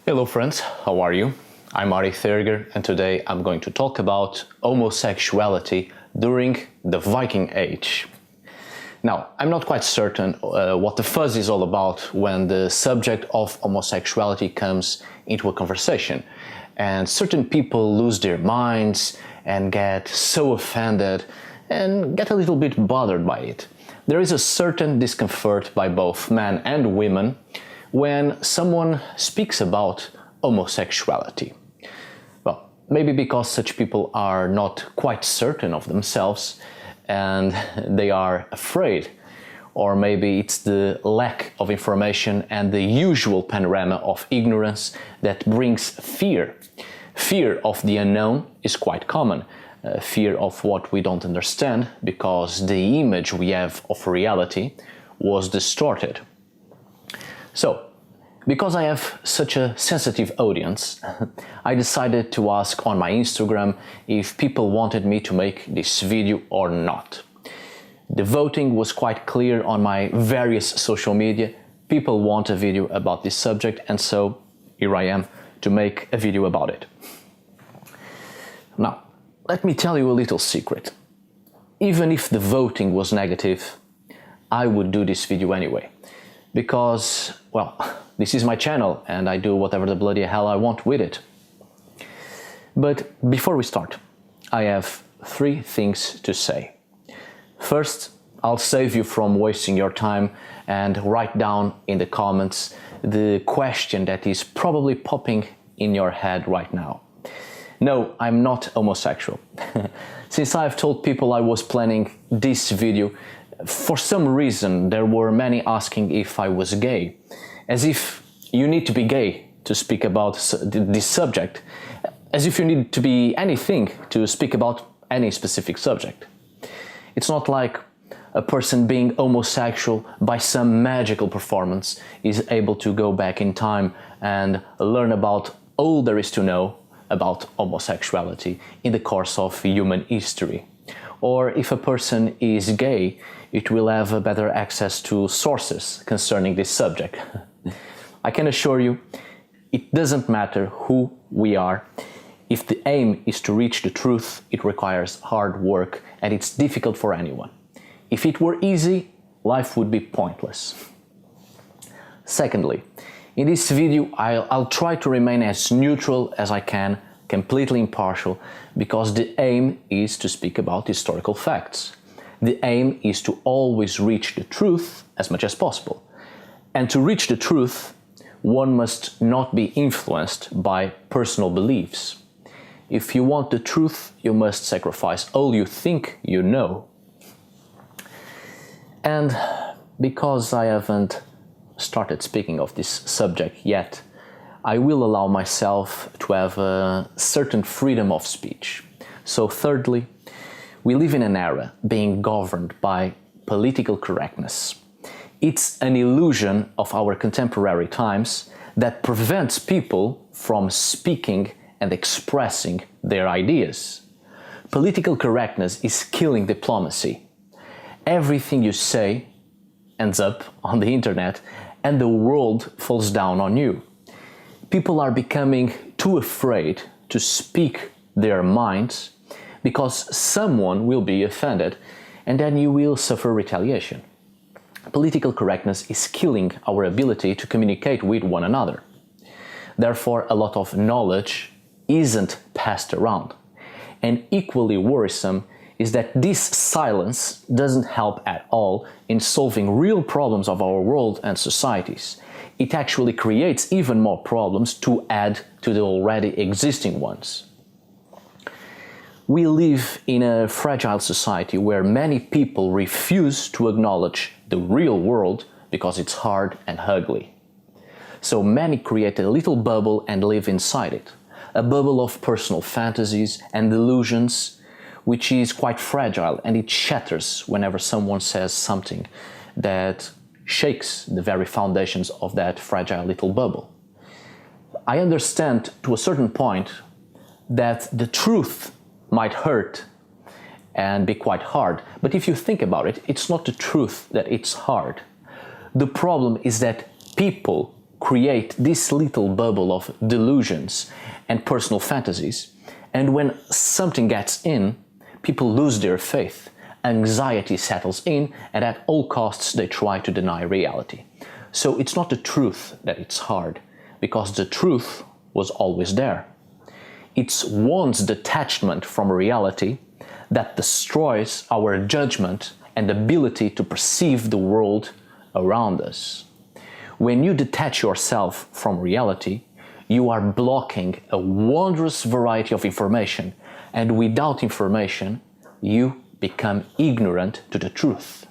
Hello friends, how are you? I'm Ergi, and today I'm going to talk about homosexuality during the Viking Age. Now, I'm not quite certain what the fuzz is all about when the subject of homosexuality comes into a conversation, and certain people lose their minds and get so offended and get a little bit bothered by it. There is a certain discomfort by both men and women when someone speaks about homosexuality. Well, maybe because such people are not quite certain of themselves and they are afraid, or maybe it's the lack of information and the usual panorama of ignorance that brings fear. Fear of the unknown is quite common. Fear of what we don't understand because the image we have of reality was distorted. So, because I have such a sensitive audience, I decided to ask on my Instagram if people wanted me to make this video or not. The voting was quite clear on my various social media. People want a video about this subject, and so here I am to make a video about it. Now, let me tell you a little secret. Even if the voting was negative, I would do this video anyway. Because, well, this is my channel and I do whatever the bloody hell I want with it. But before we start, I have 3 things to say. First, I'll save you from wasting your time and write down in the comments the question that is probably popping in your head right now. No, I'm not homosexual. Since I've told people I was planning this video, for some reason there were many asking if I was gay, as if you need to be gay to speak about this subject, as if you need to be anything to speak about any specific subject. It's not like a person being homosexual by some magical performance is able to go back in time and learn about all there is to know about homosexuality in the course of human history. Or if a person is gay, it will have better access to sources concerning this subject. I can assure you, it doesn't matter who we are. If the aim is to reach the truth, it requires hard work and it's difficult for anyone. If it were easy, life would be pointless. Secondly, in this video, I'll try to remain as neutral as I can, completely impartial, because the aim is to speak about historical facts. The aim is to always reach the truth as much as possible. And to reach the truth, one must not be influenced by personal beliefs. If you want the truth, you must sacrifice all you think you know. And because I haven't started speaking of this subject yet, I will allow myself to have a certain freedom of speech. So thirdly, we live in an era being governed by political correctness. It's an illusion of our contemporary times that prevents people from speaking and expressing their ideas. Political correctness is killing diplomacy. Everything you say ends up on the internet and the world falls down on you. People are becoming too afraid to speak their minds because someone will be offended and then you will suffer retaliation. Political correctness is killing our ability to communicate with one another. Therefore, a lot of knowledge isn't passed around. And equally worrisome is that this silence doesn't help at all in solving real problems of our world and societies. It actually creates even more problems to add to the already existing ones. We live in a fragile society where many people refuse to acknowledge the real world because it's hard and ugly. So many create a little bubble and live inside it, a bubble of personal fantasies and delusions, which is quite fragile and it shatters whenever someone says something that shakes the very foundations of that fragile little bubble. I understand to a certain point that the truth might hurt and be quite hard, but if you think about it, it's not the truth that it's hard. The problem is that people create this little bubble of delusions and personal fantasies, and when something gets in, people lose their faith, anxiety settles in, and at all costs they try to deny reality. So it's not the truth that it's hard, because the truth was always there. It's one's detachment from reality that destroys our judgment and ability to perceive the world around us. When you detach yourself from reality, you are blocking a wondrous variety of information, and without information, you become ignorant to the truth.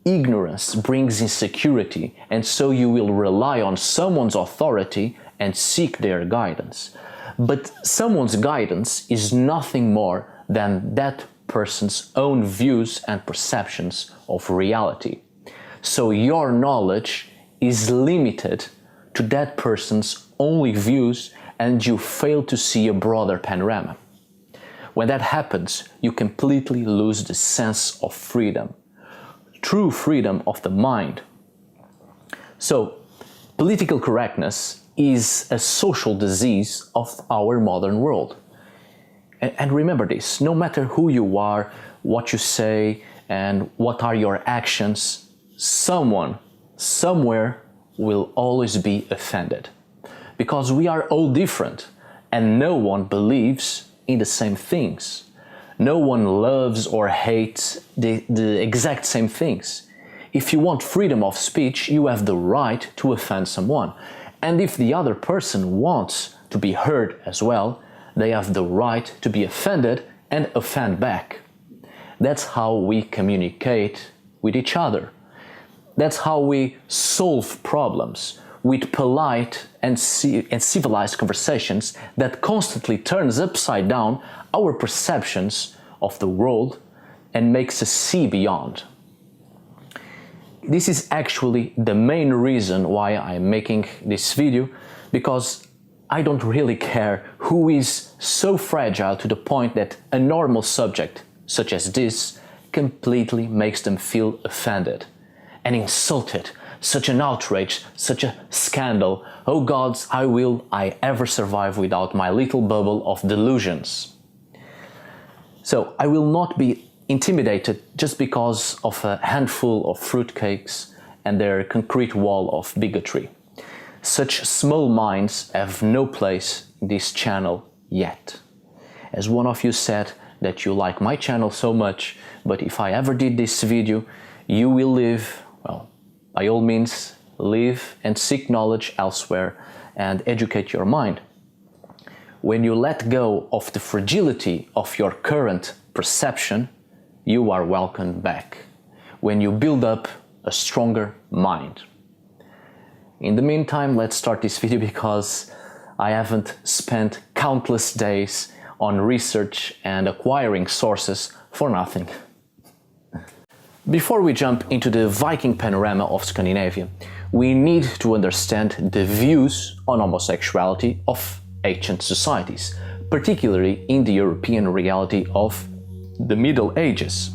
Ignorance brings insecurity, and so you will rely on someone's authority and seek their guidance. But someone's guidance is nothing more than that person's own views and perceptions of reality. So your knowledge is limited to that person's only views, and you fail to see a broader panorama. When that happens, you completely lose the sense of freedom, true freedom of the mind. So, political correctness is a social disease of our modern world. And remember this, no matter who you are, what you say, and what are your actions, someone, somewhere, will always be offended. Because we are all different, and no one believes in the same things. No one loves or hates the exact same things. If you want freedom of speech, you have the right to offend someone. And if the other person wants to be heard as well, they have the right to be offended and offend back. That's how we communicate with each other. That's how we solve problems, with polite and civilized conversations that constantly turns upside down our perceptions of the world and makes us see beyond. This is actually the main reason why I'm making this video, because I don't really care who is so fragile to the point that a normal subject such as this completely makes them feel offended and insulted. Such an outrage, such a scandal. Oh gods, how will I ever survive without my little bubble of delusions? So I will not be intimidated just because of a handful of fruitcakes and their concrete wall of bigotry. Such small minds have no place in this channel yet. As one of you said, that you like my channel so much, but if I ever did this video, you will live, well, by all means, live and seek knowledge elsewhere and educate your mind. When you let go of the fragility of your current perception, you are welcomed back. When you build up a stronger mind. In the meantime, let's start this video because I haven't spent countless days on research and acquiring sources for nothing. Before we jump into the Viking panorama of Scandinavia, we need to understand the views on homosexuality of ancient societies, particularly in the European reality of the Middle Ages,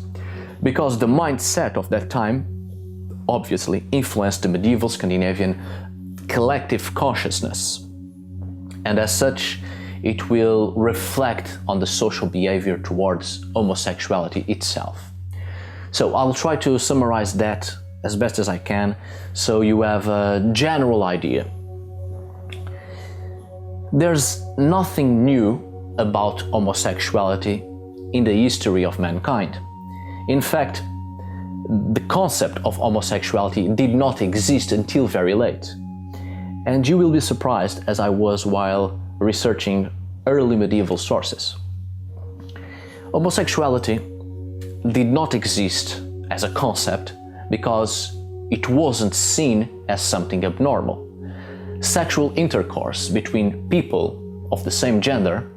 because the mindset of that time obviously influenced the medieval Scandinavian collective consciousness, and as such it will reflect on the social behavior towards homosexuality itself. So I'll try to summarize that as best as I can, so you have a general idea. There's nothing new about homosexuality in the history of mankind. In fact, the concept of homosexuality did not exist until very late. And you will be surprised, as I was while researching early medieval sources. Homosexuality did not exist as a concept because it wasn't seen as something abnormal. Sexual intercourse between people of the same gender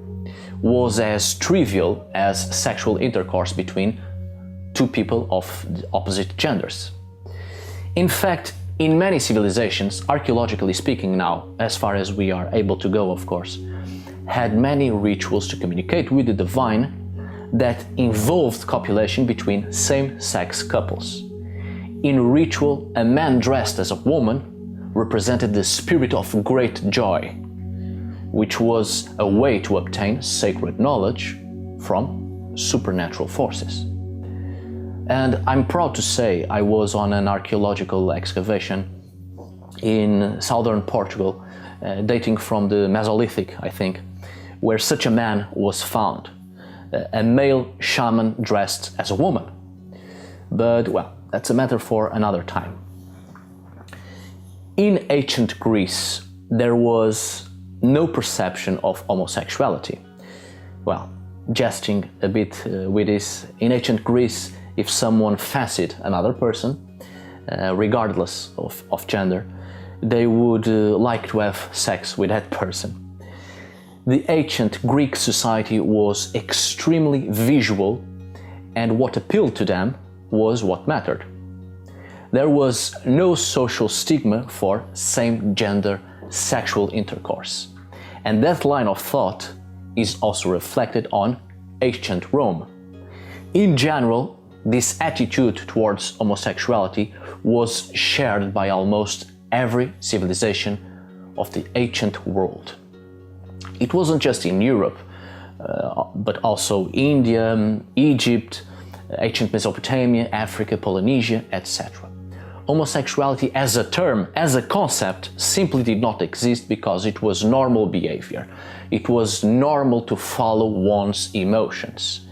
was as trivial as sexual intercourse between two people of the opposite genders. In fact, in many civilizations, archaeologically speaking now, as far as we are able to go of course, had many rituals to communicate with the divine that involved copulation between same-sex couples. In ritual, a man dressed as a woman represented the spirit of great joy, which was a way to obtain sacred knowledge from supernatural forces. And I'm proud to say I was on an archaeological excavation in southern Portugal, dating from the Mesolithic, I think, where such a man was found, a male shaman dressed as a woman. But, well, that's a matter for another time. In ancient Greece, there was no perception of homosexuality. Well, jesting a bit with this, in ancient Greece, if someone fancied another person, regardless of gender, they would like to have sex with that person. The ancient Greek society was extremely visual, and what appealed to them was what mattered. There was no social stigma for same-gender sexual intercourse, and that line of thought is also reflected on ancient Rome. In general, this attitude towards homosexuality was shared by almost every civilization of the ancient world. It wasn't just in Europe, but also India, Egypt, ancient Mesopotamia, Africa, Polynesia, etc. Homosexuality as a term, as a concept, simply did not exist because it was normal behavior. It was normal to follow one's emotions.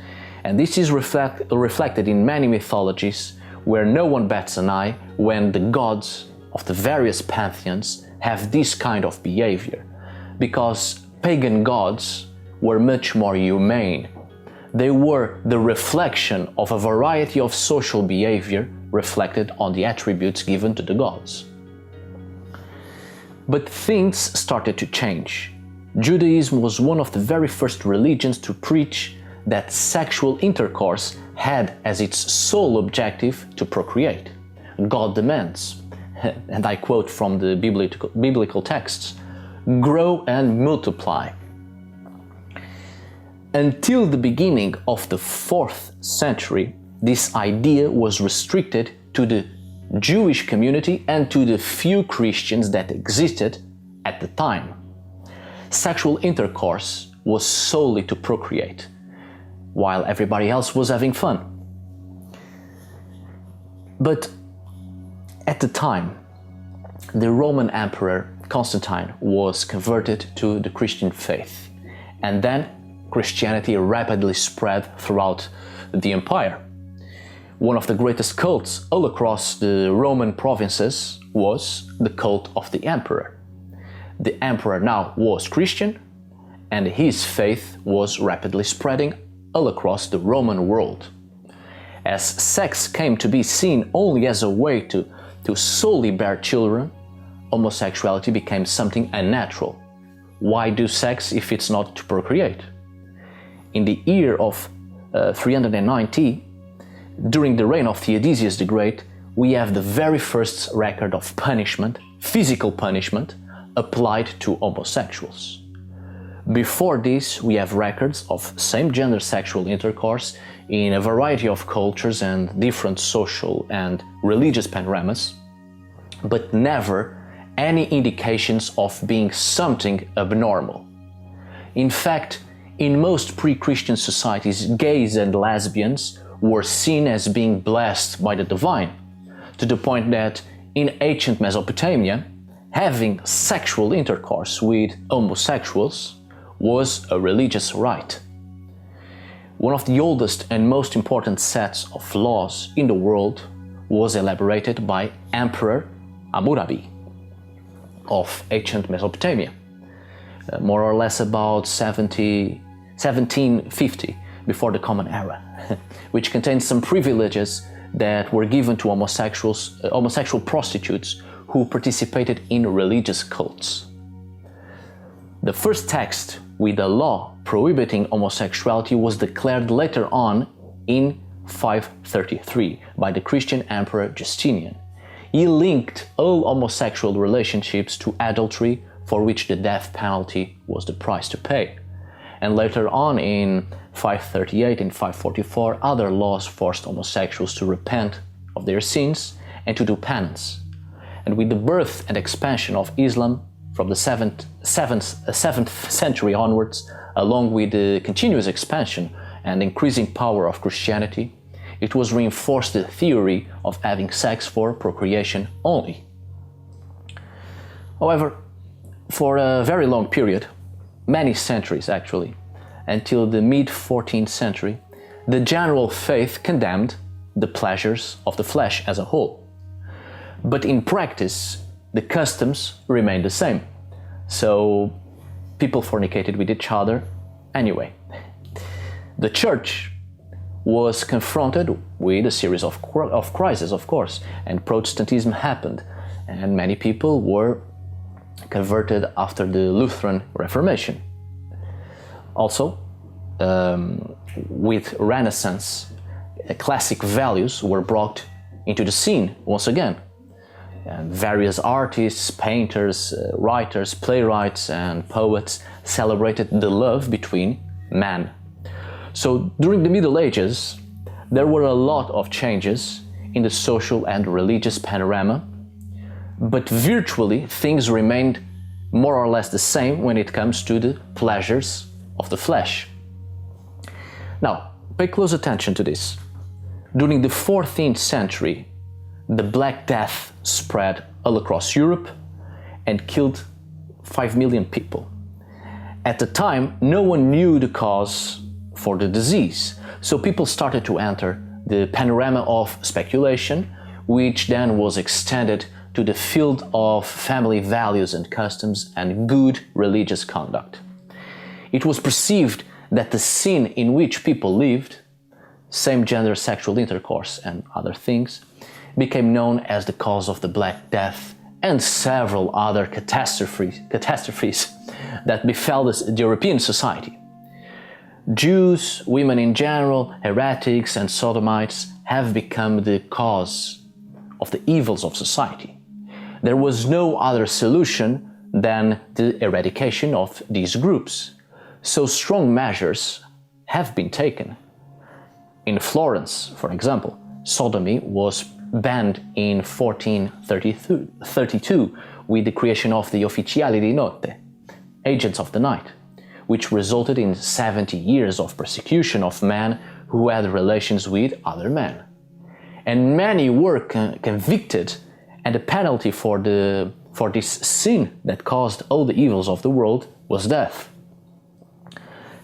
And this is reflected in many mythologies where no one bats an eye when the gods of the various pantheons have this kind of behavior, because pagan gods were much more humane. They were the reflection of a variety of social behavior reflected on the attributes given to the gods. But things started to change. Judaism was one of the very first religions to preach that sexual intercourse had as its sole objective to procreate. God demands, and I quote from the biblical texts, "Grow and multiply." Until the beginning of the 4th century, this idea was restricted to the Jewish community and to the few Christians that existed at the time. Sexual intercourse was solely to procreate, while everybody else was having fun. But at the time, the Roman Emperor Constantine was converted to the Christian faith, and then Christianity rapidly spread throughout the empire. One of the greatest cults all across the Roman provinces was the cult of the emperor. The emperor now was Christian, and his faith was rapidly spreading all across the Roman world. As sex came to be seen only as a way to solely bear children, homosexuality became something unnatural. Why do sex if it's not to procreate? In the year of 390, during the reign of Theodosius the Great, we have the very first record of punishment, physical punishment, applied to homosexuals. Before this, we have records of same-gender sexual intercourse in a variety of cultures and different social and religious panoramas, but never any indications of being something abnormal. In fact, in most pre-Christian societies, gays and lesbians were seen as being blessed by the divine, to the point that in ancient Mesopotamia, having sexual intercourse with homosexuals was a religious rite. One of the oldest and most important sets of laws in the world was elaborated by Emperor Hammurabi of ancient Mesopotamia, more or less about 1750 before the Common Era, which contains some privileges that were given to homosexual prostitutes who participated in religious cults. The first text with a law prohibiting homosexuality was declared later on in 533 by the Christian Emperor Justinian. He linked all homosexual relationships to adultery, for which the death penalty was the price to pay. And later on in 538 and 544, other laws forced homosexuals to repent of their sins and to do penance. And with the birth and expansion of Islam from the 7th century onwards, along with the continuous expansion and increasing power of Christianity, it was reinforced the theory of having sex for procreation only. However, for a very long period, many centuries actually, until the mid-14th century, the general faith condemned the pleasures of the flesh as a whole. But in practice, the customs remained the same. So people fornicated with each other anyway. The church was confronted with a series of crises, of course, and Protestantism happened, and many people were converted after the Lutheran Reformation. Also, with Renaissance, classic values were brought into the scene once again. And various artists, painters, writers, playwrights, and poets celebrated the love between man. So during the Middle Ages, there were a lot of changes in the social and religious panorama, but virtually things remained more or less the same when it comes to the pleasures of the flesh. Now, pay close attention to this. During the 14th century, the Black Death spread all across Europe and killed 5 million people. At the time, no one knew the cause for the disease, so people started to enter the panorama of speculation, which then was extended to the field of family values and customs and good religious conduct. It was perceived that the scene in which people lived, same-gender sexual intercourse and other things, became known as the cause of the Black Death and several other catastrophes that befell the European society. Jews, women in general, heretics and sodomites have become the cause of the evils of society. There was no other solution than the eradication of these groups, so strong measures have been taken. In Florence, for example, sodomy was banned in 1432 with the creation of the Ufficiali di Notte, agents of the night, which resulted in 70 years of persecution of men who had relations with other men. And many were convicted, and the penalty for this sin that caused all the evils of the world was death.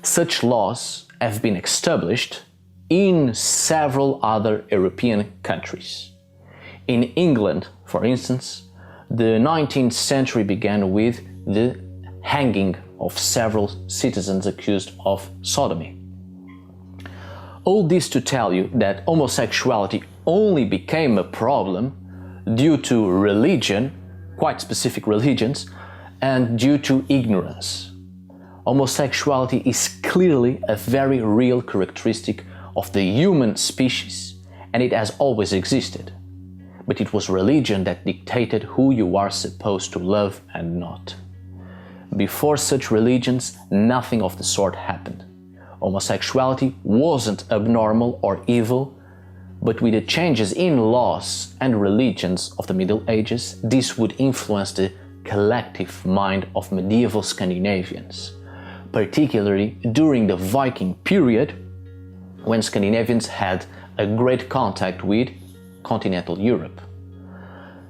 Such laws have been established in several other European countries. In England, for instance, the 19th century began with the hanging of several citizens accused of sodomy. All this to tell you that homosexuality only became a problem due to religion, quite specific religions, and due to ignorance. Homosexuality is clearly a very real characteristic of the human species, and it has always existed. But it was religion that dictated who you are supposed to love and not. Before such religions, nothing of the sort happened. Homosexuality wasn't abnormal or evil, but with the changes in laws and religions of the Middle Ages, this would influence the collective mind of medieval Scandinavians, particularly during the Viking period, when Scandinavians had a great contact with continental Europe.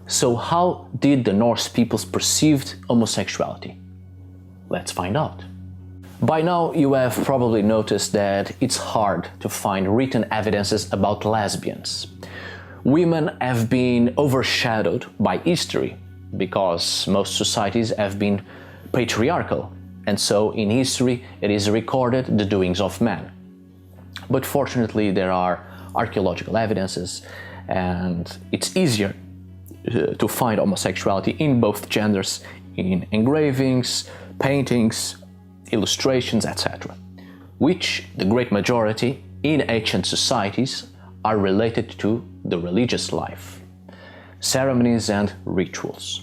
So how did the Norse peoples perceive homosexuality? Let's find out. By now you have probably noticed that it's hard to find written evidences about lesbians. Women have been overshadowed by history because most societies have been patriarchal, and so in history it is recorded the doings of men. But fortunately there are archaeological evidences, and it's easier to find homosexuality in both genders in engravings, paintings, illustrations, etc., which the great majority in ancient societies are related to the religious life, ceremonies and rituals.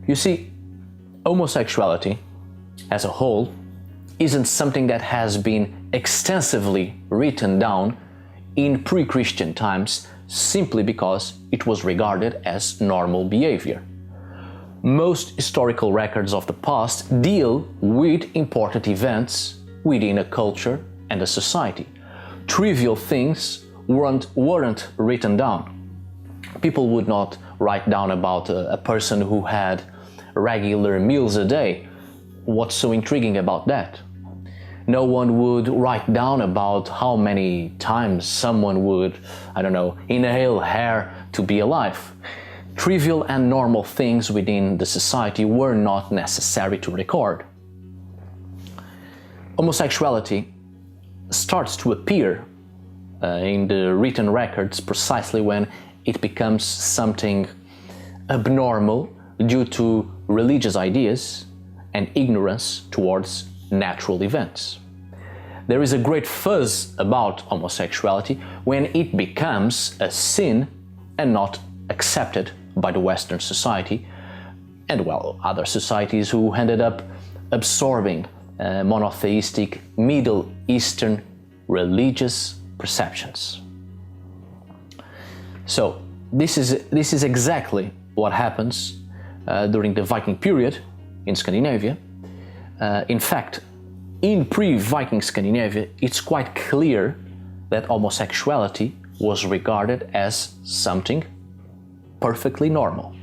You see, homosexuality as a whole isn't something that has been extensively written down in pre-Christian times simply because it was regarded as normal behavior. Most historical records of the past deal with important events within a culture and a society. Trivial things weren't written down. People would not write down about a person who had regular meals a day. What's so intriguing about that? No one would write down about how many times someone would, I don't know, inhale air to be alive. Trivial and normal things within the society were not necessary to record. Homosexuality starts to appear in the written records precisely when it becomes something abnormal due to religious ideas and ignorance towards natural events. There is a great fuzz about homosexuality when it becomes a sin and not accepted by the Western society and, well, other societies who ended up absorbing monotheistic Middle Eastern religious perceptions. So this is exactly what happens during the Viking period in Scandinavia. In fact, in pre-Viking Scandinavia, it's quite clear that homosexuality was regarded as something perfectly normal.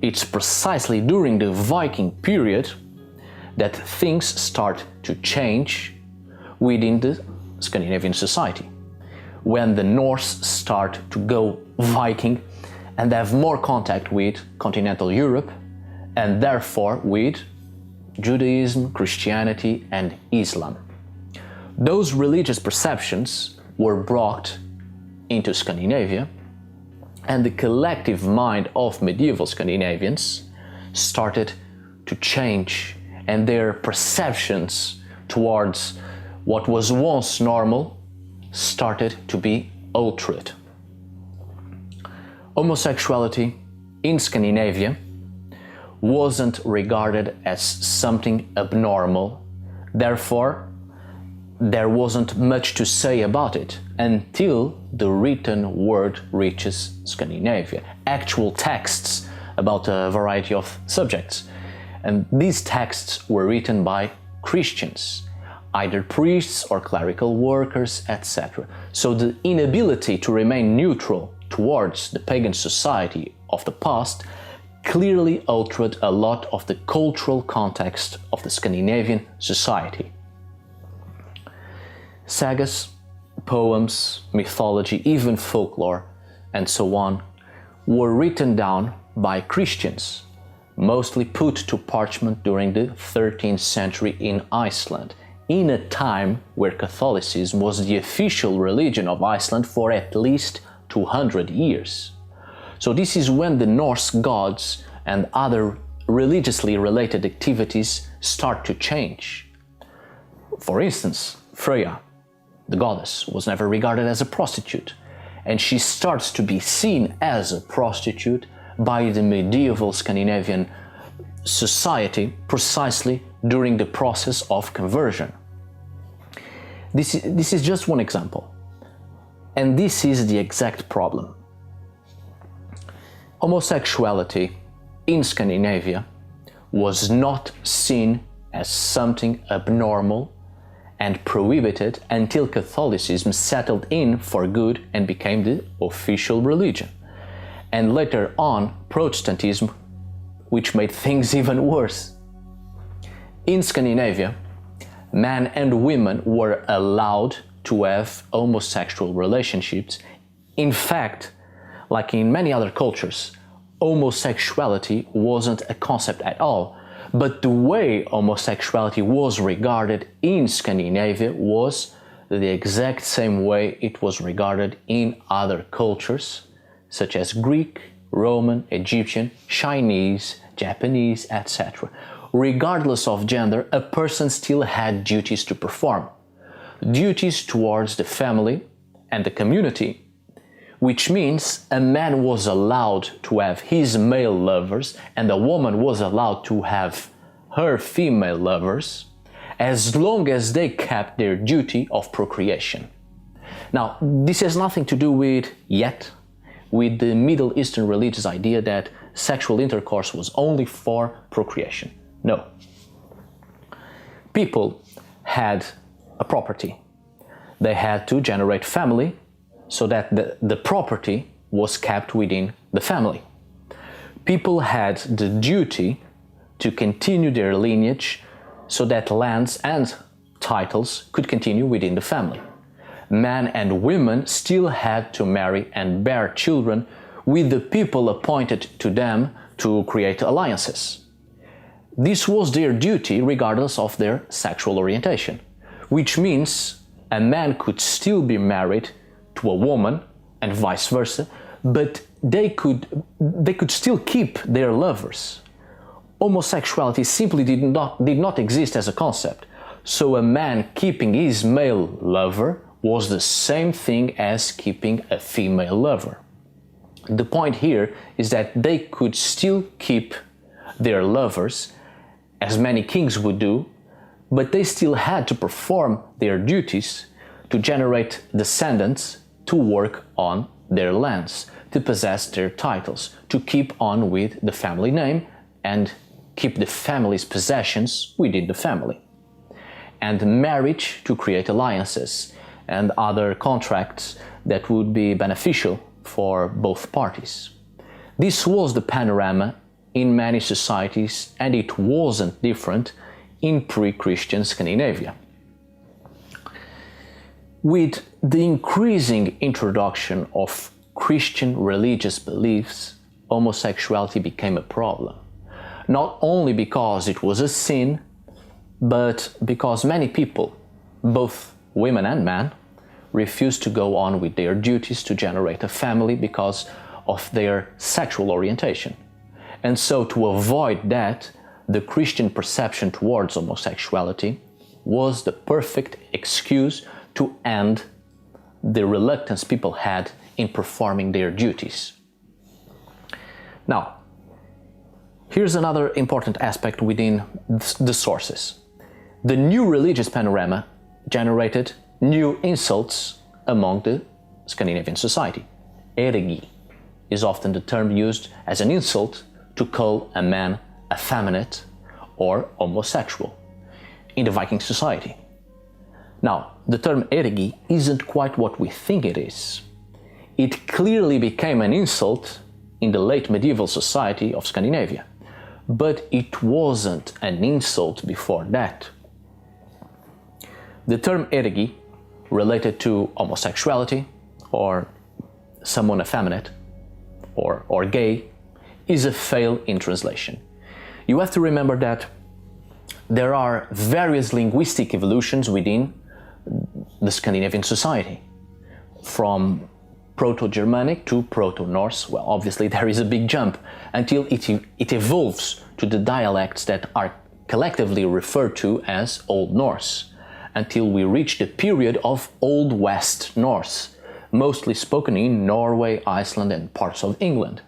It's precisely during the Viking period that things start to change within the Scandinavian society, when the Norse start to go Viking and have more contact with continental Europe and therefore with Judaism, Christianity and Islam. Those religious perceptions were brought into Scandinavia, and the collective mind of medieval Scandinavians started to change, and their perceptions towards what was once normal started to be altered. Homosexuality in Scandinavia wasn't regarded as something abnormal, therefore there wasn't much to say about it until the written word reaches Scandinavia. Actual texts about a variety of subjects. And these texts were written by Christians, either priests or clerical workers, etc. So the inability to remain neutral towards the pagan society of the past clearly altered a lot of the cultural context of the Scandinavian society. Sagas, poems, mythology, even folklore, and so on, were written down by Christians, mostly put to parchment during the 13th century in Iceland, in a time where Catholicism was the official religion of Iceland for at least 200 years. So this is when the Norse gods and other religiously related activities start to change. For instance, Freya, the goddess, was never regarded as a prostitute, and she starts to be seen as a prostitute by the medieval Scandinavian society precisely during the process of conversion. This is just one example, and this is the exact problem. Homosexuality in Scandinavia was not seen as something abnormal and prohibited until Catholicism settled in for good and became the official religion. And later on, Protestantism, which made things even worse. In Scandinavia, men and women were allowed to have homosexual relationships. In fact, like in many other cultures, homosexuality wasn't a concept at all, but the way homosexuality was regarded in Scandinavia was the exact same way it was regarded in other cultures, such as Greek, Roman, Egyptian, Chinese, Japanese, etc. Regardless of gender, a person still had duties to perform. Duties towards the family and the community, which means a man was allowed to have his male lovers and a woman was allowed to have her female lovers, as long as they kept their duty of procreation. Now, this has nothing to do with the Middle Eastern religious idea that sexual intercourse was only for procreation. No. People had a property. They had to generate family so that the property was kept within the family. People had the duty to continue their lineage so that lands and titles could continue within the family. Men and women still had to marry and bear children with the people appointed to them to create alliances. This was their duty regardless of their sexual orientation, which means a man could still be married to a woman and vice versa, but they could still keep their lovers. Homosexuality simply did not exist as a concept, so a man keeping his male lover was the same thing as keeping a female lover. The point here is that they could still keep their lovers, as many kings would do, but they still had to perform their duties to generate descendants to work on their lands, to possess their titles, to keep on with the family name and keep the family's possessions within the family. And marriage to create alliances and other contracts that would be beneficial for both parties. This was the panorama in many societies, and it wasn't different in pre-Christian Scandinavia. With the increasing introduction of Christian religious beliefs, homosexuality became a problem. Not only because it was a sin, but because many people, both women and men, refused to go on with their duties to generate a family because of their sexual orientation. And so, to avoid that, the Christian perception towards homosexuality was the perfect excuse to end the reluctance people had in performing their duties. Now, here's another important aspect within the sources. The new religious panorama generated new insults among the Scandinavian society. Ergi is often the term used as an insult to call a man effeminate or homosexual in the Viking society. Now, the term ergi isn't quite what we think it is. It clearly became an insult in the late medieval society of Scandinavia, but it wasn't an insult before that. The term ergi, related to homosexuality or someone effeminate or gay, is a fail in translation. You have to remember that there are various linguistic evolutions within the Scandinavian society, from Proto-Germanic to Proto-Norse. Well, obviously there is a big jump until it evolves to the dialects that are collectively referred to as Old Norse, until we reach the period of Old West Norse, mostly spoken in Norway, Iceland and parts of England.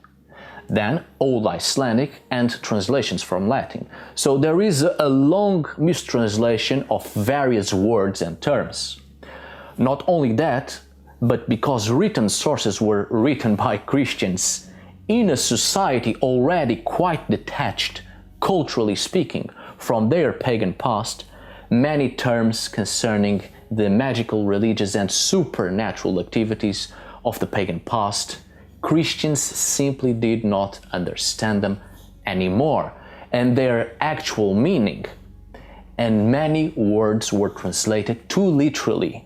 Then Old Icelandic and translations from Latin. So there is a long mistranslation of various words and terms. Not only that, but because written sources were written by Christians in a society already quite detached, culturally speaking, from their pagan past, many terms concerning the magical, religious and supernatural activities of the pagan past, Christians simply did not understand them anymore and their actual meaning, and many words were translated too literally.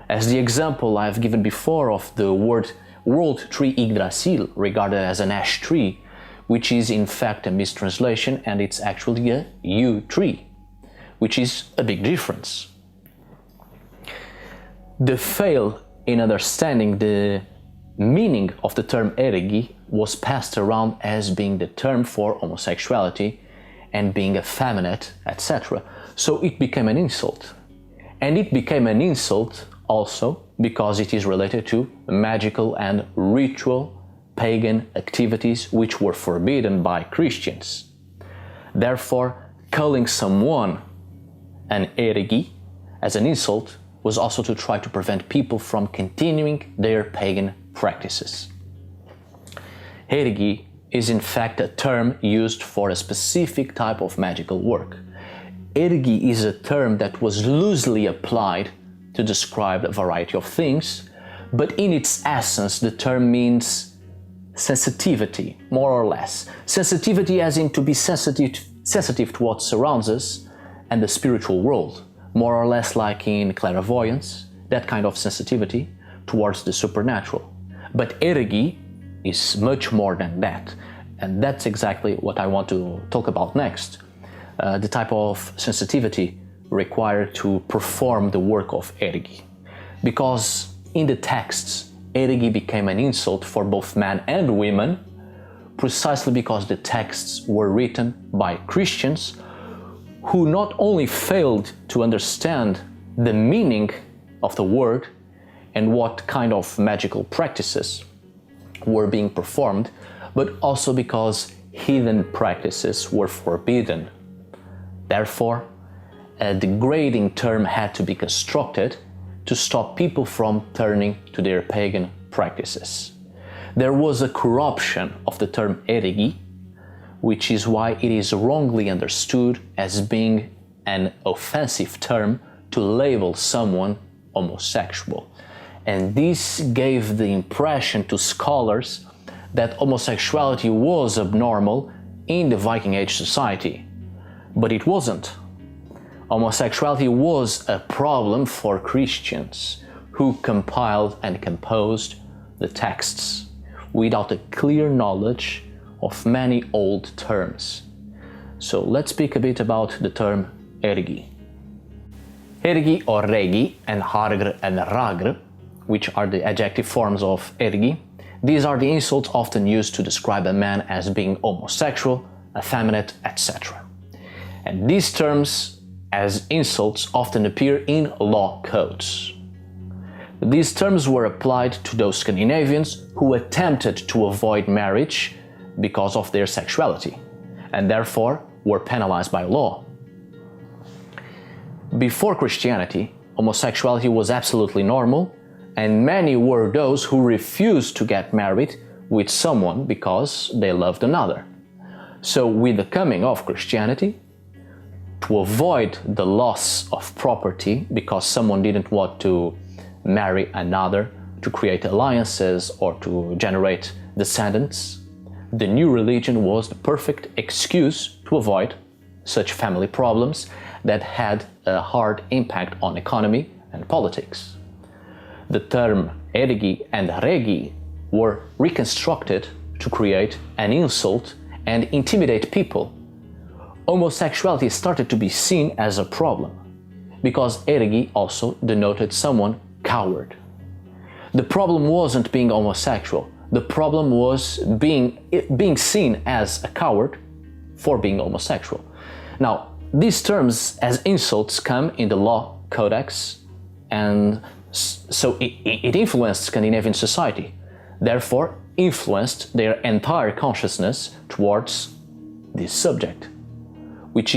As the example I've given before of the word World Tree Yggdrasil, regarded as an ash tree, which is in fact a mistranslation and it's actually a yew tree, which is a big difference. The fail in understanding the meaning of the term ergi was passed around as being the term for homosexuality and being effeminate, etc. So it became an insult. And it became an insult also because it is related to magical and ritual pagan activities which were forbidden by Christians. Therefore, calling someone an ergi as an insult was also to try to prevent people from continuing their pagan practices. Ergi is in fact a term used for a specific type of magical work. Ergi is a term that was loosely applied to describe a variety of things, but in its essence the term means sensitivity, more or less. Sensitivity as in to be sensitive to what surrounds us and the spiritual world, more or less like in clairvoyance, that kind of sensitivity towards the supernatural. But Ergi is much more than that, and that's exactly what I want to talk about next. The type of sensitivity required to perform the work of Ergi. Because in the texts, Ergi became an insult for both men and women, precisely because the texts were written by Christians who not only failed to understand the meaning of the word and what kind of magical practices were being performed, but also because heathen practices were forbidden. Therefore, a degrading term had to be constructed to stop people from turning to their pagan practices. There was a corruption of the term ergi, which is why it is wrongly understood as being an offensive term to label someone homosexual. And this gave the impression to scholars that homosexuality was abnormal in the Viking Age society. But it wasn't. Homosexuality was a problem for Christians who compiled and composed the texts without a clear knowledge of many old terms. So let's speak a bit about the term ergi. Ergi or regi and hargr and ragr, which are the adjective forms of ergi, these are the insults often used to describe a man as being homosexual, effeminate, etc. And these terms as insults often appear in law codes. These terms were applied to those Scandinavians who attempted to avoid marriage because of their sexuality, and therefore were penalized by law. Before Christianity, homosexuality was absolutely normal, and many were those who refused to get married with someone because they loved another. So with the coming of Christianity, to avoid the loss of property because someone didn't want to marry another, to create alliances or to generate descendants, the new religion was the perfect excuse to avoid such family problems that had a hard impact on economy and politics. The term ergi and regi were reconstructed to create an insult and intimidate people. Homosexuality started to be seen as a problem, because ergi also denoted someone coward. The problem wasn't being homosexual, the problem was being seen as a coward for being homosexual. Now, these terms as insults come in the law codex, and so it influenced Scandinavian society, therefore influenced their entire consciousness towards this subject, which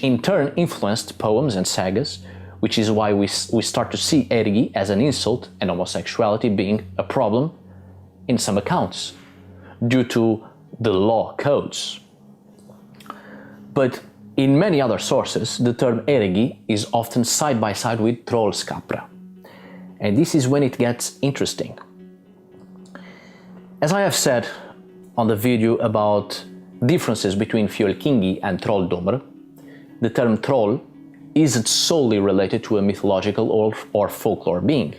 in turn influenced poems and sagas, which is why we start to see ergi as an insult and homosexuality being a problem in some accounts, due to the law codes. But in many other sources, the term ergi is often side by side with Trollskapr, and this is when it gets interesting. As I have said on the video about differences between fjölkingi and trolldomr, the term troll isn't solely related to a mythological or folklore being.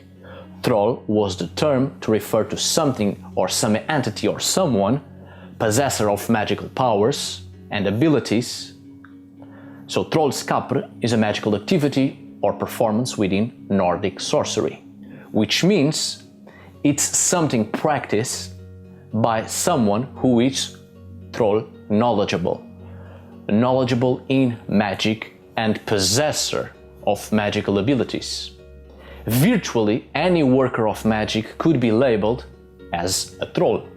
Troll was the term to refer to something or some entity or someone possessor of magical powers and abilities. So Trollskapr is a magical activity or performance within Nordic sorcery, which means it's something practiced by someone who is troll knowledgeable in magic and possessor of magical abilities. Virtually any worker of magic could be labeled as a troll,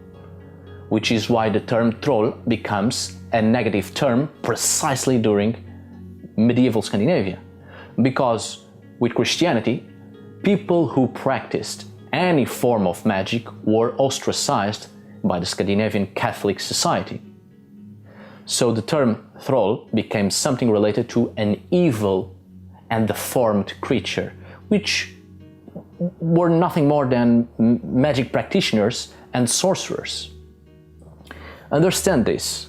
which is why the term troll becomes a negative term precisely during medieval Scandinavia, because With Christianity, people who practiced any form of magic were ostracized by the Scandinavian Catholic society. So the term troll became something related to an evil and deformed creature, which were nothing more than magic practitioners and sorcerers. Understand this,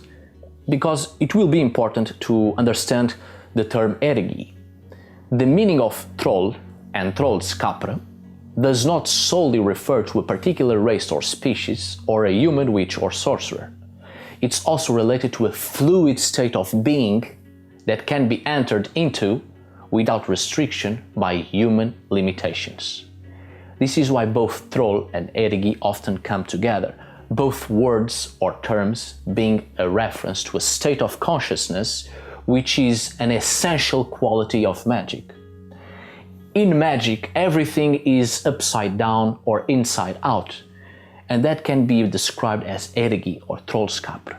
because it will be important to understand the term ergi. The meaning of troll and Trollskapr does not solely refer to a particular race or species, or a human witch or sorcerer. It's also related to a fluid state of being that can be entered into without restriction by human limitations. This is why both troll and ergi often come together, both words or terms being a reference to a state of consciousness which is an essential quality of magic. In magic, everything is upside down or inside out, and that can be described as ergi or Trollskapr.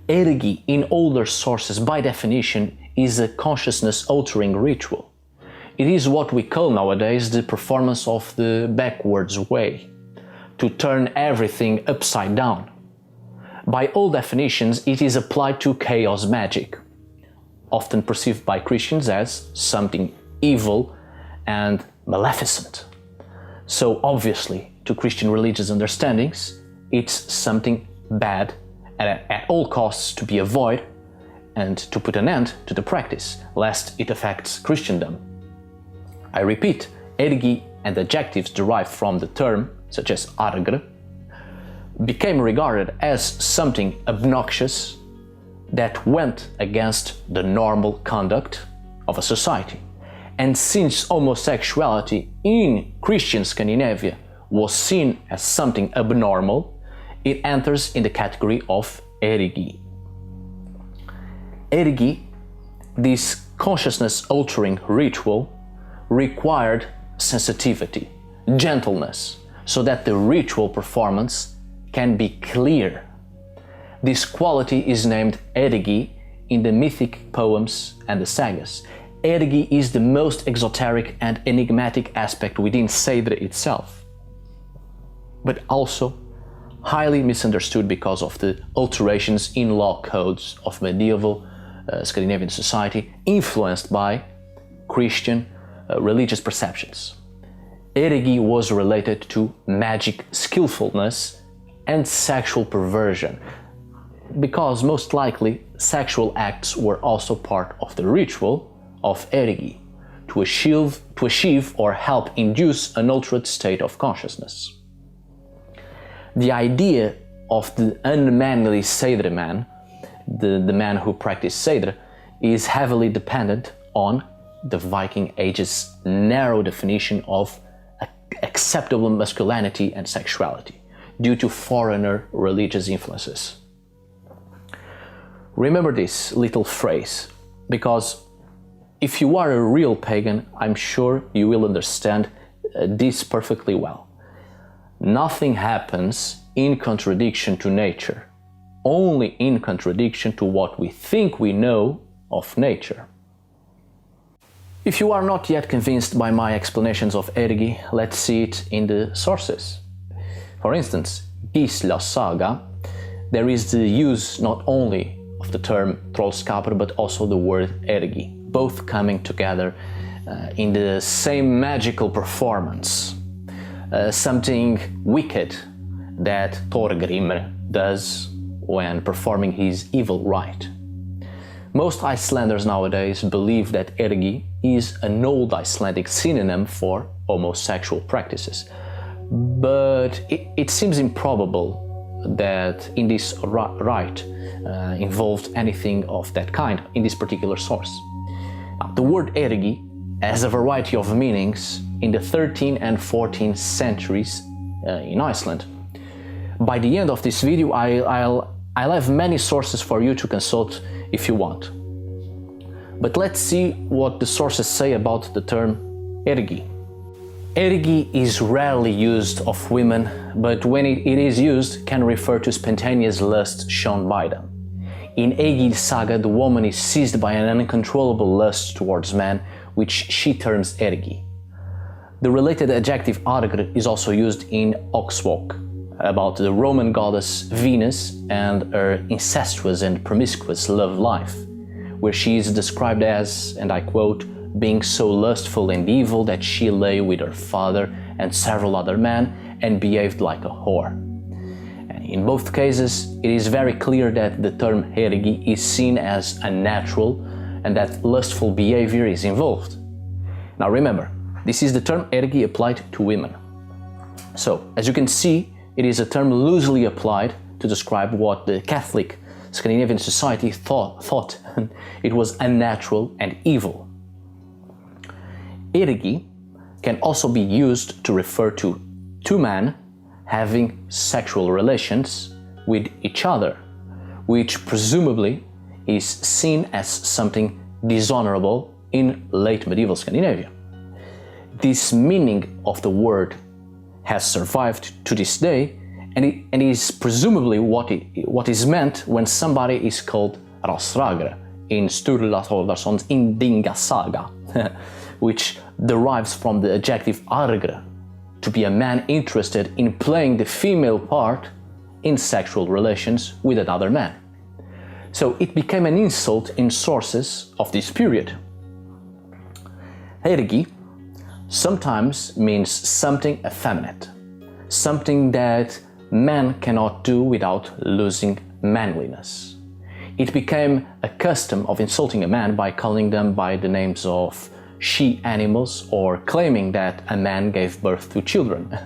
Ergi, in older sources, by definition, is a consciousness-altering ritual. It is what we call nowadays the performance of the backwards way, to turn everything upside down. By all definitions, it is applied to chaos magic, often perceived by Christians as something evil and maleficent. So obviously, to Christian religious understandings, it's something bad and at all costs to be avoided, and to put an end to the practice, lest it affects Christendom. I repeat, ergi and adjectives derived from the term, such as argr, became regarded as something obnoxious that went against the normal conduct of a society. And since homosexuality in Christian Scandinavia was seen as something abnormal, it enters in the category of ergi. Ergi, this consciousness-altering ritual, required sensitivity, gentleness, so that the ritual performance can be clear. This quality is named ergi in the mythic poems and the sagas. Ergi is the most exoteric and enigmatic aspect within Seidr itself, but also highly misunderstood because of the alterations in law codes of medieval Scandinavian society influenced by Christian religious perceptions. Ergi was related to magic skillfulness and sexual perversion, because most likely sexual acts were also part of the ritual of ergi, to achieve or help induce an altered state of consciousness. The idea of the unmanly Seidr man, the man who practiced Seidr, is heavily dependent on the Viking Age's narrow definition of acceptable masculinity and sexuality due to foreigner religious influences. Remember this little phrase, because if you are a real pagan, I'm sure you will understand this perfectly well. Nothing happens in contradiction to nature, only in contradiction to what we think we know of nature. If you are not yet convinced by my explanations of ergi, let's see it in the sources. For instance, Gisla saga, there is the use not only of the term Trollskapr but also the word ergi, both coming together in the same magical performance. Something wicked that Thorgrimr does when performing his evil rite. Most Icelanders nowadays believe that ergi is an old Icelandic synonym for homosexual practices, but it seems improbable that in this rite involved anything of that kind in this particular source. The word ergi has a variety of meanings in the 13th and 14th centuries in Iceland. By the end of this video, I'll have many sources for you to consult if you want. But let's see what the sources say about the term ergi. Ergi is rarely used of women, but when it is used, can refer to spontaneous lust shown by them. In Egil saga, the woman is seized by an uncontrollable lust towards man, which she terms ergi. The related adjective argr is also used in Oxwalk, about the Roman goddess Venus and her incestuous and promiscuous love life, where she is described as, and I quote, being so lustful and evil that she lay with her father and several other men and behaved like a whore. In both cases, it is very clear that the term ergi is seen as unnatural and that lustful behavior is involved. Now remember, this is the term ergi applied to women. So, as you can see, it is a term loosely applied to describe what the Catholic Scandinavian society thought it was unnatural and evil. Ergi can also be used to refer to two men having sexual relations with each other, which presumably is seen as something dishonorable in late medieval Scandinavia. This meaning of the word has survived to this day, and it is presumably what is meant when somebody is called Trollskapr in Sturla Thordarsson's Indinga saga, which derives from the adjective argr, to be a man interested in playing the female part in sexual relations with another man. So it became an insult in sources of this period. Ergi sometimes means something effeminate, something that man cannot do without losing manliness. It became a custom of insulting a man by calling them by the names of she-animals or claiming that a man gave birth to children.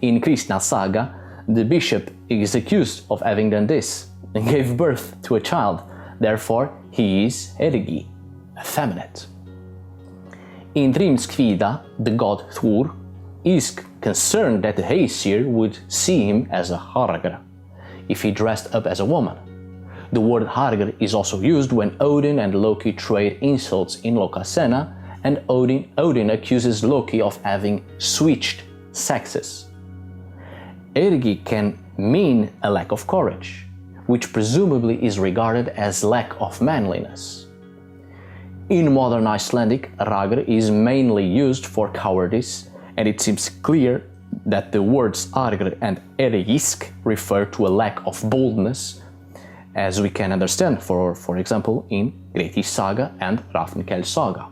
In Kristna saga, the bishop is accused of having done this and gave birth to a child. Therefore, he is ergi, effeminate. In Grimskvida, the god Thor is concerned that the Aesir would see him as a hargr if he dressed up as a woman. The word hargr is also used when Odin and Loki trade insults in Lokasena, and Odin accuses Loki of having switched sexes. Ergi can mean a lack of courage, which presumably is regarded as lack of manliness. In modern Icelandic, ragr is mainly used for cowardice, and it seems clear that the words argr and ergisk refer to a lack of boldness, as we can understand, for example, in Grettis saga and Hrafnkel's saga.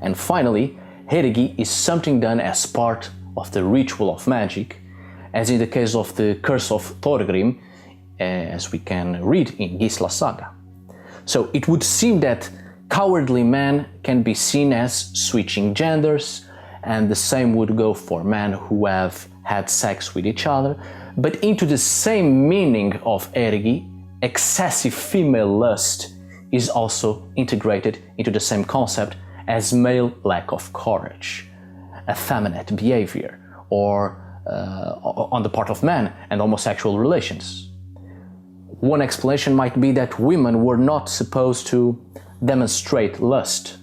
And finally, ergi is something done as part of the ritual of magic, as in the case of the curse of Thorgrim, as we can read in Gisla saga. So it would seem that cowardly men can be seen as switching genders, and the same would go for men who have had sex with each other, but into the same meaning of ergi, excessive female lust is also integrated into the same concept as male lack of courage, effeminate behavior, or on the part of men and homosexual relations. One explanation might be that women were not supposed to demonstrate lust,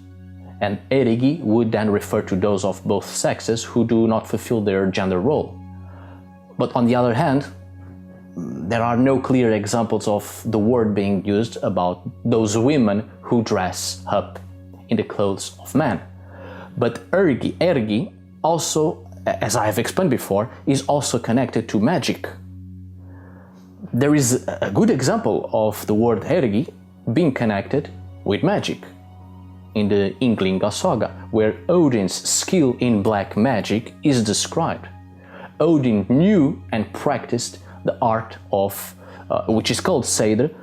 and ergi would then refer to those of both sexes who do not fulfill their gender role. But on the other hand, there are no clear examples of the word being used about those women who dress up in the clothes of men. But ergi also, as I have explained before, is also connected to magic. There is a good example of the word ergi being connected with magic in the Ynglinga saga, where Odin's skill in black magic is described. Odin knew and practiced the art of, which is called Seidr,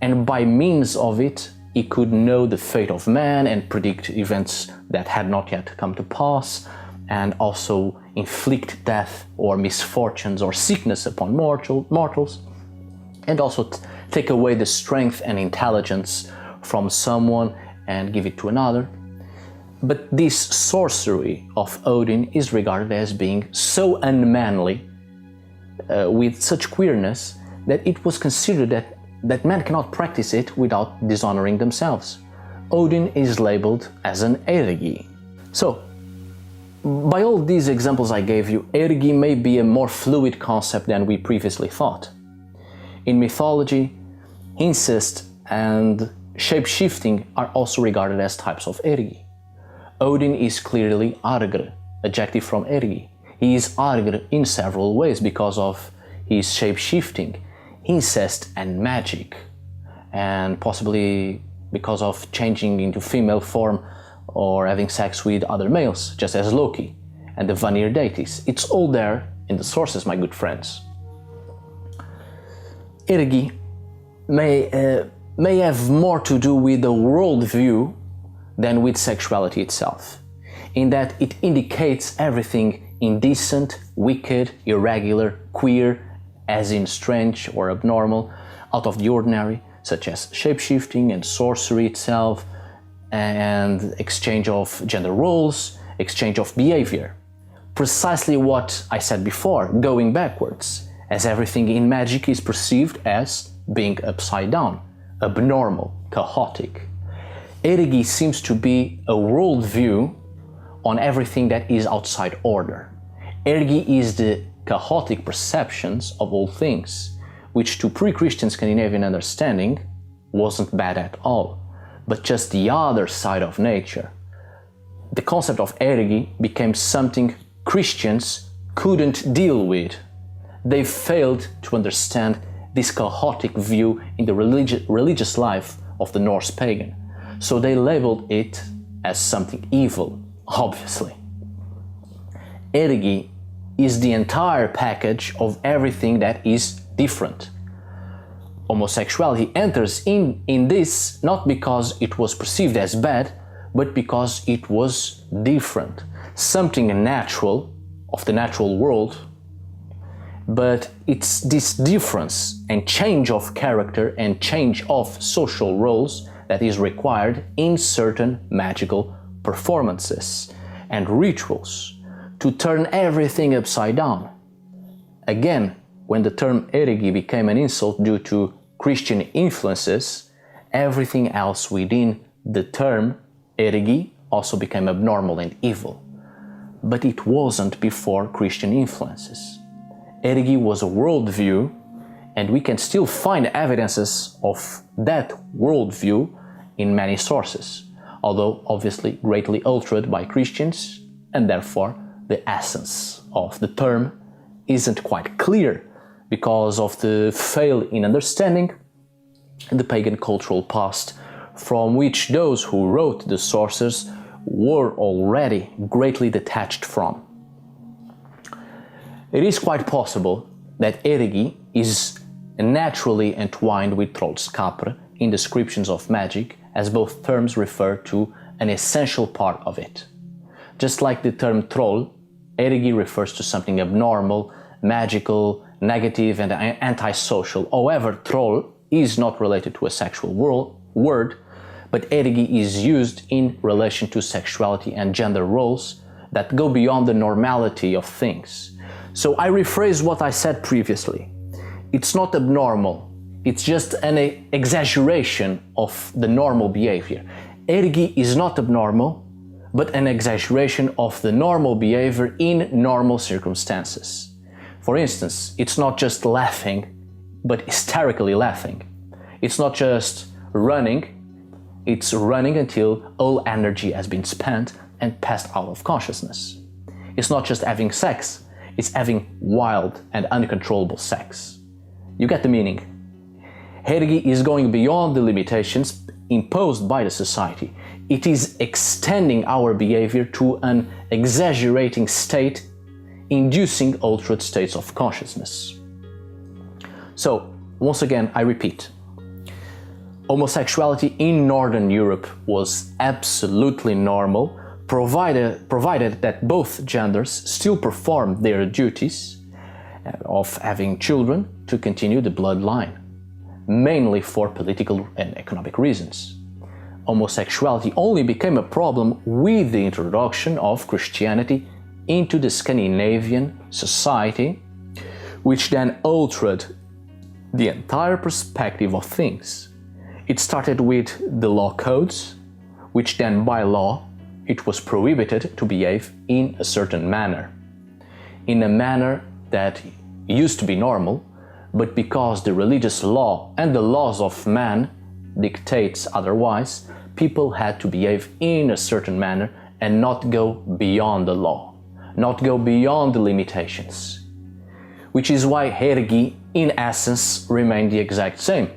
and by means of it he could know the fate of man and predict events that had not yet come to pass, and also inflict death or misfortunes or sickness upon mortals, and also take away the strength and intelligence from someone and give it to another. But this sorcery of Odin is regarded as being so unmanly, with such queerness, that it was considered that men cannot practice it without dishonoring themselves. Odin is labeled as an ergi. So, by all these examples I gave you, ergi may be a more fluid concept than we previously thought. In mythology, incest and shape-shifting are also regarded as types of ergi. Odin is clearly argr, adjective from ergi. He is argr in several ways because of his shape-shifting, incest and magic, and possibly because of changing into female form or having sex with other males, just as Loki and the Vanir deities. It's all there in the sources, my good friends. Ergi may have more to do with the worldview than with sexuality itself, in that it indicates everything indecent, wicked, irregular, queer, as in strange or abnormal, out of the ordinary, such as shapeshifting and sorcery itself, and exchange of gender roles, exchange of behavior. Precisely what I said before, going backwards, as everything in magic is perceived as being upside down, abnormal, chaotic. Ergi seems to be a worldview on everything that is outside order. Ergi is the chaotic perceptions of all things, which to pre-Christian Scandinavian understanding wasn't bad at all, but just the other side of nature. The concept of ergi became something Christians couldn't deal with. They failed to understand this chaotic view in the religious life of the Norse pagan, so they labeled it as something evil, obviously. Ergi is the entire package of everything that is different. Homosexuality enters in this not because it was perceived as bad, but because it was different, something natural of the natural world. But it's this difference and change of character and change of social roles that is required in certain magical performances and rituals to turn everything upside down. Again, when the term ergi became an insult due to Christian influences, everything else within the term ergi also became abnormal and evil. But it wasn't before Christian influences. Ergi was a worldview, and we can still find evidences of that worldview in many sources, although obviously greatly altered by Christians, and therefore the essence of the term isn't quite clear because of the fail in understanding the pagan cultural past from which those who wrote the sources were already greatly detached from. It is quite possible that ergi is naturally entwined with Trollskapr in descriptions of magic, as both terms refer to an essential part of it. Just like the term troll, ergi refers to something abnormal, magical, negative and antisocial. However, troll is not related to a sexual word, but ergi is used in relation to sexuality and gender roles that go beyond the normality of things. So I rephrase what I said previously. It's not abnormal, it's just an exaggeration of the normal behavior. Ergi is not abnormal, but an exaggeration of the normal behavior in normal circumstances. For instance, it's not just laughing, but hysterically laughing. It's not just running, it's running until all energy has been spent and passed out of consciousness. It's not just having sex, it's having wild and uncontrollable sex. You get the meaning. Ergi is going beyond the limitations imposed by the society. It is extending our behavior to an exaggerating state, inducing altered states of consciousness. So, once again, I repeat. Homosexuality in Northern Europe was absolutely normal, provided that both genders still performed their duties of having children to continue the bloodline, mainly for political and economic reasons. Homosexuality only became a problem with the introduction of Christianity into the Scandinavian society, which then altered the entire perspective of things. It started with the law codes, which then by law it was prohibited to behave in a certain manner. In a manner that used to be normal, but because the religious law and the laws of man dictates otherwise, people had to behave in a certain manner and not go beyond the law. not go beyond the limitations. Which is why ergi, in essence, remained the exact same.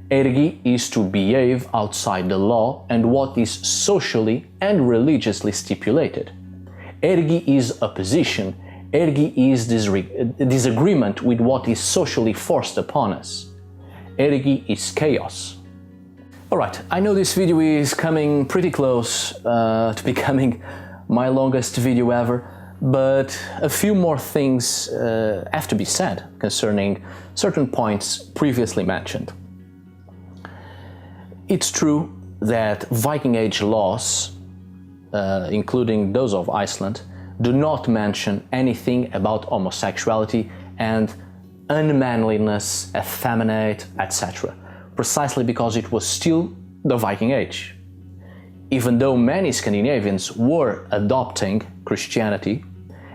Ergi is to behave outside the law and what is socially and religiously stipulated. Ergi is opposition. Ergi is disagreement with what is socially forced upon us. Ergi is chaos. Alright, I know this video is coming pretty close to becoming my longest video ever, but a few more things have to be said concerning certain points previously mentioned. It's true that Viking Age laws, including those of Iceland, do not mention anything about homosexuality and unmanliness, effeminate, etc., precisely because it was still the Viking Age. Even though many Scandinavians were adopting Christianity,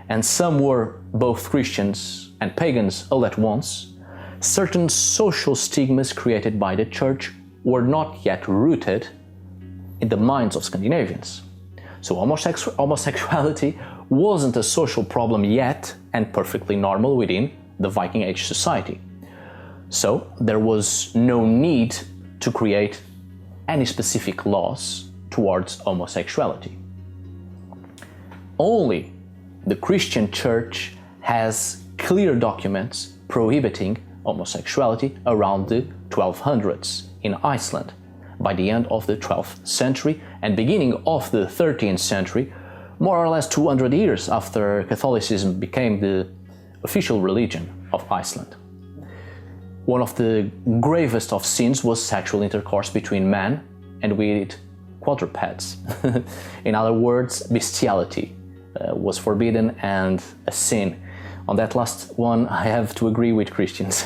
and some were both Christians and pagans all at once, certain social stigmas created by the Church were not yet rooted in the minds of Scandinavians. So homosexuality wasn't a social problem yet and perfectly normal within the Viking Age society. So there was no need to create any specific laws towards homosexuality. Only the Christian Church has clear documents prohibiting homosexuality around the 1200s in Iceland. By the end of the 12th century and beginning of the 13th century, more or less 200 years after Catholicism became the official religion of Iceland. One of the gravest of sins was sexual intercourse between men and with quadrupeds. In other words, bestiality was forbidden and a sin. On that last one, I have to agree with Christians.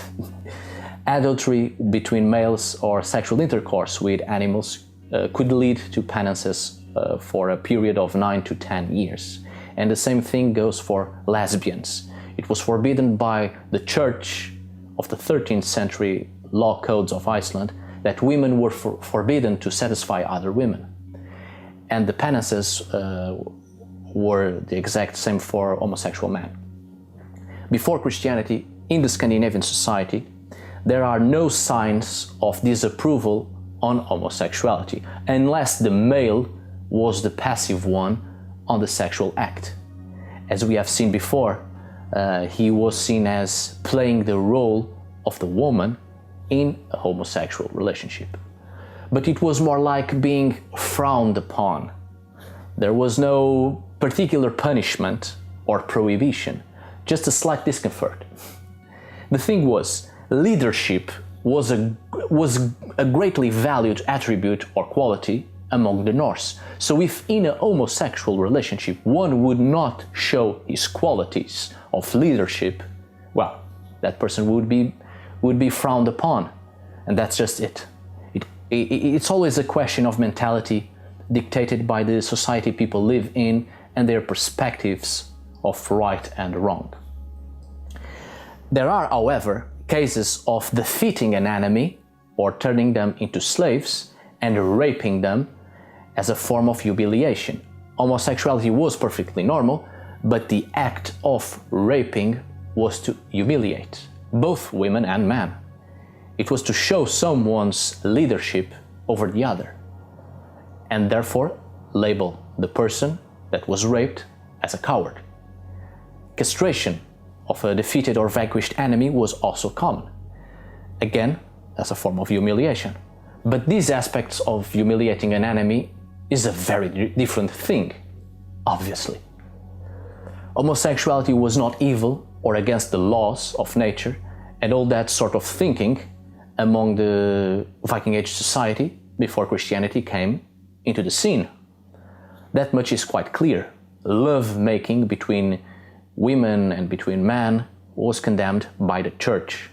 Adultery between males or sexual intercourse with animals could lead to penances for a period of 9 to 10 years. And the same thing goes for lesbians. It was forbidden by the Church of the 13th century law codes of Iceland that women were forbidden to satisfy other women. And the penances were the exact same for homosexual men. Before Christianity, in the Scandinavian society, there are no signs of disapproval on homosexuality, unless the male was the passive one on the sexual act. As we have seen before, he was seen as playing the role of the woman in a homosexual relationship. But it was more like being frowned upon. There was no particular punishment or prohibition, just a slight discomfort. The thing was, leadership was a greatly valued attribute or quality among the Norse. So if in a homosexual relationship one would not show his qualities of leadership, well, that person would be frowned upon. And that's just it. It's always a question of mentality dictated by the society people live in and their perspectives of right and wrong. There are, however, cases of defeating an enemy or turning them into slaves and raping them as a form of humiliation. Homosexuality was perfectly normal, but the act of raping was to humiliate both women and men. It was to show someone's leadership over the other, and therefore label the person that was raped as a coward. Castration of a defeated or vanquished enemy was also common, again as a form of humiliation. But these aspects of humiliating an enemy is a very different thing, obviously. Homosexuality was not evil or against the laws of nature, and all that sort of thinking among the Viking Age society before Christianity came into the scene. That much is quite clear. Love-making between women and between men was condemned by the Church.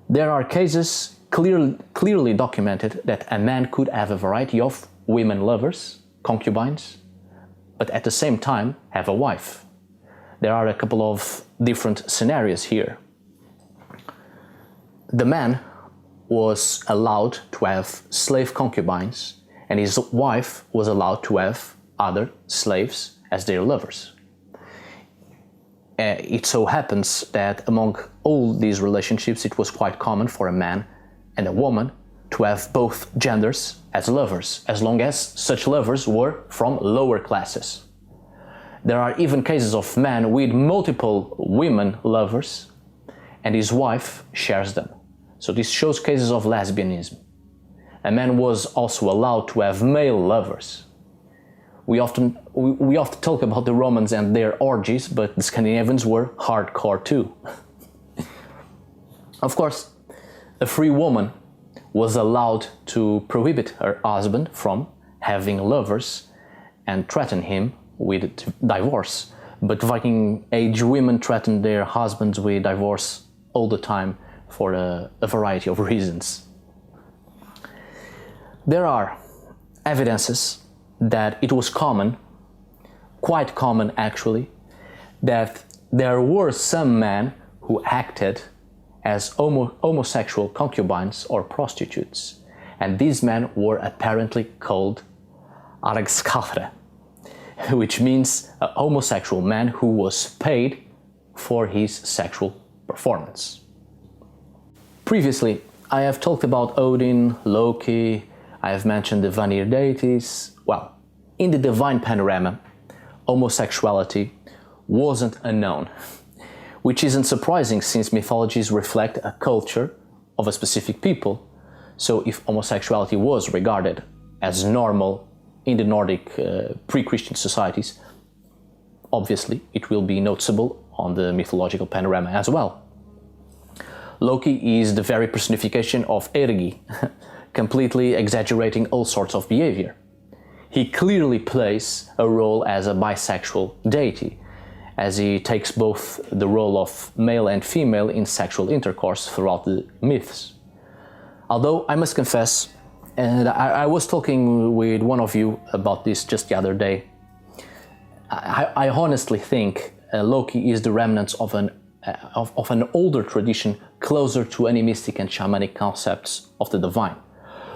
There are cases clearly documented that a man could have a variety of women lovers, concubines, but at the same time have a wife. There are a couple of different scenarios here. The man was allowed to have slave concubines, and his wife was allowed to have other slaves as their lovers. It so happens that among all these relationships it was quite common for a man and a woman to have both genders as lovers, as long as such lovers were from lower classes. There are even cases of men with multiple women lovers and his wife shares them. So this shows cases of lesbianism. A man was also allowed to have male lovers. We often talk about the Romans and their orgies, but the Scandinavians were hardcore too. Of course, a free woman was allowed to prohibit her husband from having lovers and threaten him with divorce. But Viking Age women threatened their husbands with divorce all the time for a variety of reasons. There are evidences that it was common, quite common actually, that there were some men who acted as homosexual concubines or prostitutes, and these men were apparently called Trollskapr, which means a homosexual man who was paid for his sexual performance. Previously, I have talked about Odin, Loki, I have mentioned the Vanir deities. Well, in the divine panorama, homosexuality wasn't unknown, which isn't surprising since mythologies reflect a culture of a specific people. So if homosexuality was regarded as normal in the Nordic pre-Christian societies, obviously it will be noticeable on the mythological panorama as well. Loki is the very personification of Ergi, completely exaggerating all sorts of behavior. He clearly plays a role as a bisexual deity, as he takes both the role of male and female in sexual intercourse throughout the myths. Although I must confess, and I was talking with one of you about this just the other day, I honestly think Loki is the remnants of an older tradition closer to animistic and shamanic concepts of the divine.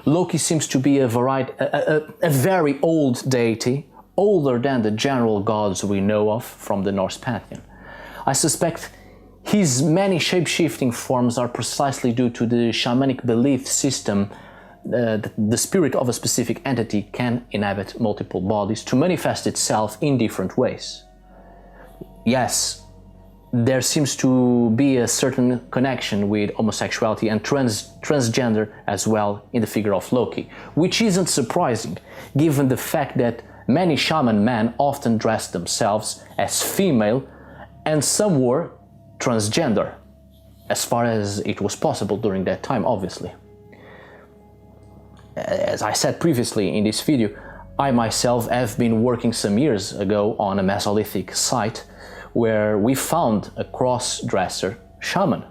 Loki seems to be a very old deity, older than the general gods we know of from the Norse pantheon. I suspect his many shape-shifting forms are precisely due to the shamanic belief system that the spirit of a specific entity can inhabit multiple bodies to manifest itself in different ways. Yes, there seems to be a certain connection with homosexuality and transgender as well in the figure of Loki, which isn't surprising given the fact that many shaman men often dressed themselves as female and some were transgender, as far as it was possible during that time, obviously. As I said previously in this video, I myself have been working some years ago on a Mesolithic site where we found a cross-dresser shaman.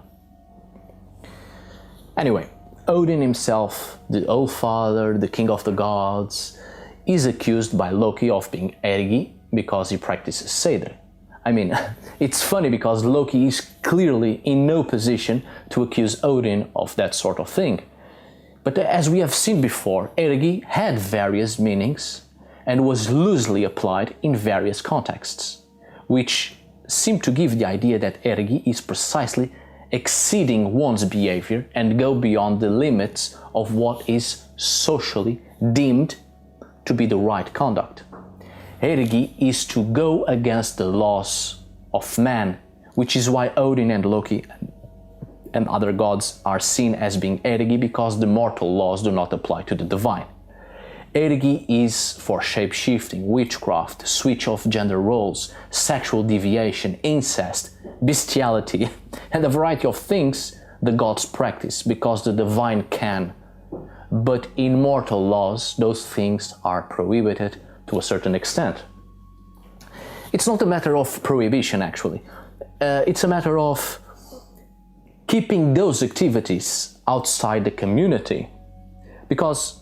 Anyway, Odin himself, the All-Father, the King of the Gods, is accused by Loki of being Ergi because he practices Seder. I mean, it's funny because Loki is clearly in no position to accuse Odin of that sort of thing. But as we have seen before, Ergi had various meanings and was loosely applied in various contexts, which seem to give the idea that Ergi is precisely exceeding one's behavior and go beyond the limits of what is socially deemed to be the right conduct. Ergi is to go against the laws of man, which is why Odin and Loki and other gods are seen as being Ergi, because the mortal laws do not apply to the divine. Ergi is for shape-shifting, witchcraft, switch of gender roles, sexual deviation, incest, bestiality, and a variety of things the gods practice because the divine can. But in mortal laws, those things are prohibited to a certain extent. It's not a matter of prohibition, actually. It's a matter of keeping those activities outside the community. Because,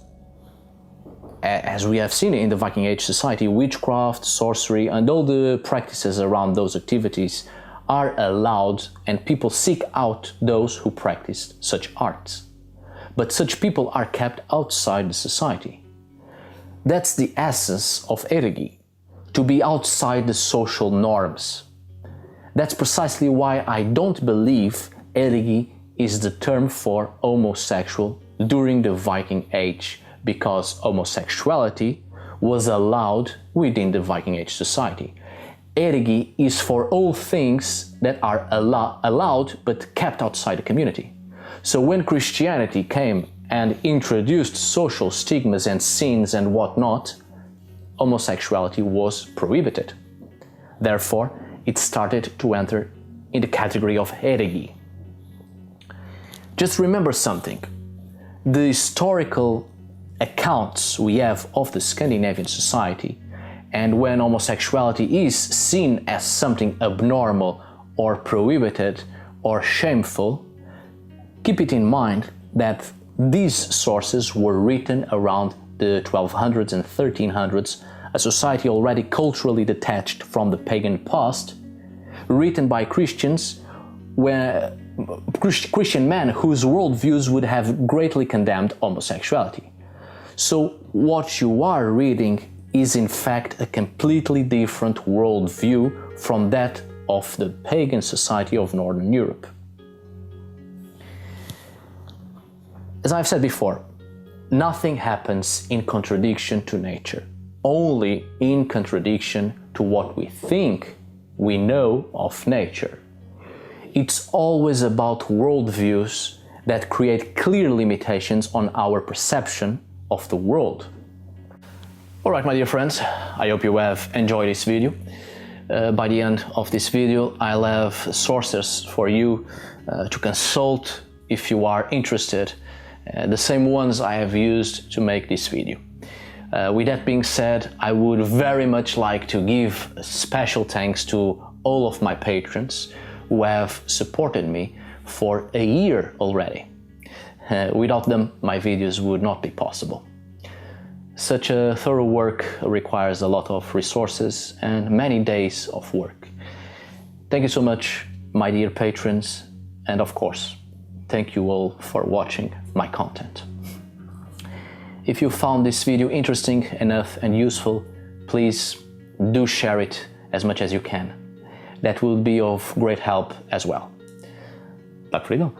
as we have seen in the Viking Age society, witchcraft, sorcery, and all the practices around those activities are allowed, and people seek out those who practice such arts. But such people are kept outside the society. That's the essence of Ergi, to be outside the social norms. That's precisely why I don't believe ergi is the term for homosexual during the Viking Age, because homosexuality was allowed within the Viking Age society. Ergi is for all things that are allowed but kept outside the community. So when Christianity came and introduced social stigmas and sins and whatnot, homosexuality was prohibited. Therefore, it started to enter in the category of ergi. Just remember something. The historical accounts we have of the Scandinavian society, and when homosexuality is seen as something abnormal or prohibited or shameful, keep it in mind that these sources were written around the 1200s and 1300s, a society already culturally detached from the pagan past, written by Christians, where Christian men whose worldviews would have greatly condemned homosexuality. So what you are reading is in fact a completely different worldview from that of the pagan society of Northern Europe. As I've said before, nothing happens in contradiction to nature, only in contradiction to what we think we know of nature. It's always about worldviews that create clear limitations on our perception of the world. Alright, my dear friends, I hope you have enjoyed this video. By the end of this video, I'll have sources for you to consult if you are interested, the same ones I have used to make this video. With that being said, I would very much like to give special thanks to all of my patrons who have supported me for a year already. Without them, my videos would not be possible. Such a thorough work requires a lot of resources and many days of work. Thank you so much, my dear patrons, and of course, thank you all for watching my content. If you found this video interesting enough and useful, please do share it as much as you can. That will be of great help as well. Tack för idag!